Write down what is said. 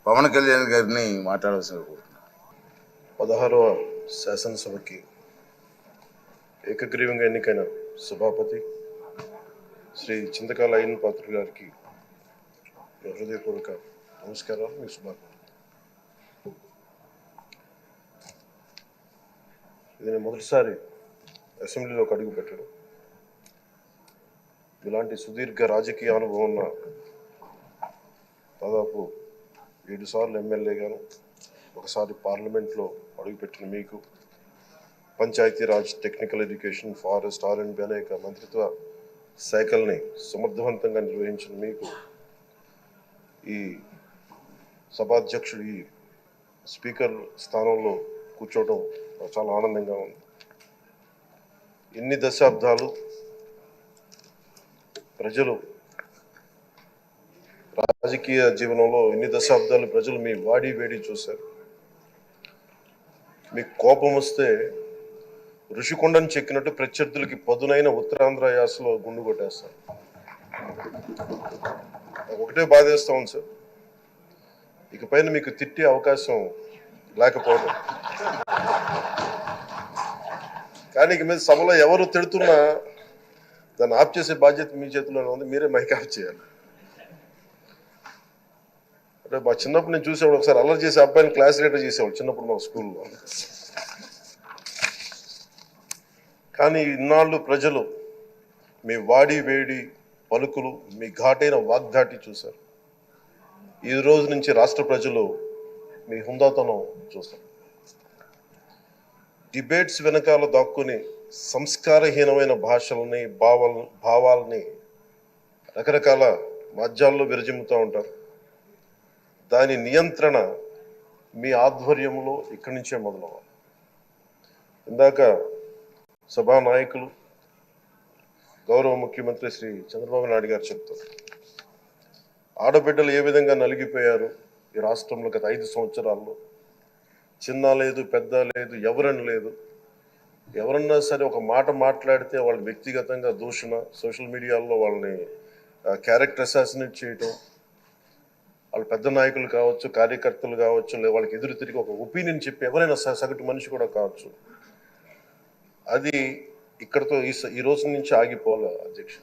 పవన్ కళ్యాణ్ గారిని మాట్లాడాల్సిన కోరుతున్నాను. 16వ శాసనసభకి ఏకగ్రీవంగా ఎన్నికైన సభాపతి శ్రీ చింతకాల అయ్యన్ పాత్ర గారికి హృదయపూర్వక నమస్కారాలు, మీ శుభాకాంక్షలు. ఇది నేను మొదటిసారి అసెంబ్లీలోకి అడుగు పెట్టడం. ఇలాంటి సుదీర్ఘ రాజకీయ అనుభవం ఉన్న దాదాపు 7 సార్లు ఎమ్మెల్యేగాను, ఒకసారి పార్లమెంట్లో అడుగుపెట్టిన మీకు, Panchayati Raj, technical education, forest, R&B అనేక మంత్రిత్వ శాఖల్ని సమర్థవంతంగా నిర్వహించిన మీకు ఈ సభాధ్యక్షుడు, ఈ స్పీకర్ స్థానంలో కూర్చోవడం చాలా ఆనందంగా ఉంది. ఇన్ని దశాబ్దాలు ప్రజలు రాజకీయ జీవనంలో ఇన్ని దశాబ్దాలు ప్రజలు మీ వాడి వేడి చూశారు. మీకు కోపం వస్తే ఋషికొండను చెక్కినట్టు ప్రత్యర్థులకి పదునైన ఉత్తరాంధ్ర యాసలో గుండు కొట్టేస్తారు. ఒకటే బాధేస్తా ఉంది సార్, ఇకపైన మీకు తిట్టే అవకాశం లేకపోవడం. కానీ ఇక మీద సభలో ఎవరు తిడుతున్నా దాన్ని ఆఫ్ చేసే బాధ్యత మీ చేతిలోనే ఉంది. మీరే మైక్ ఆఫ్ చేయాలి. అంటే మా చిన్నప్పుడు నేను చూసేవాడు, ఒకసారి అల్లరి చేసే అబ్బాయిని క్లాస్ లీడర్ చేసేవాడు చిన్నప్పుడు మా స్కూల్లో. కానీ ఇన్నాళ్ళు ప్రజలు మీ వాడి వేడి పలుకులు, మీ ఘాటైన వాగ్దాటి చూశారు. ఈ రోజు నుంచి రాష్ట్ర ప్రజలు మీ హుందాతనం చూస్తారు. డిబేట్స్ వెనకాల దాక్కుని సంస్కారహీనమైన భాషల్ని, భావాల్ని రకరకాల మాధ్యాల్లో విరజిమ్ముతూ ఉంటారు. దాని నియంత్రణ మీ ఆధ్వర్యంలో ఇక్కడి నుంచే మొదలవ్వాలి. ఇందాక సభానాయకులు, గౌరవ ముఖ్యమంత్రి శ్రీ చంద్రబాబు నాయుడు గారు చెప్తారు, ఆడబిడ్డలు ఏ విధంగా నలిగిపోయారు ఈ రాష్ట్రంలో గత 5 సంవత్సరాల్లో. చిన్న లేదు, పెద్ద లేదు, ఎవరని లేదు. ఎవరన్నా సరే ఒక మాట మాట్లాడితే వాళ్ళు వ్యక్తిగతంగా దూషణ, సోషల్ మీడియాలో వాళ్ళని క్యారెక్టర్ అసాసినేట్ చేయటం, వాళ్ళు పెద్ద నాయకులు కావచ్చు, కార్యకర్తలు కావచ్చు, లేదా వాళ్ళకి ఎదురు తిరిగి ఒక ఒపీనియన్ చెప్పి ఎవరైనా సగటు మనిషి కూడా కావచ్చు, అది ఇక్కడతో ఈ రోజు నుంచి ఆగిపోవాలి అధ్యక్ష.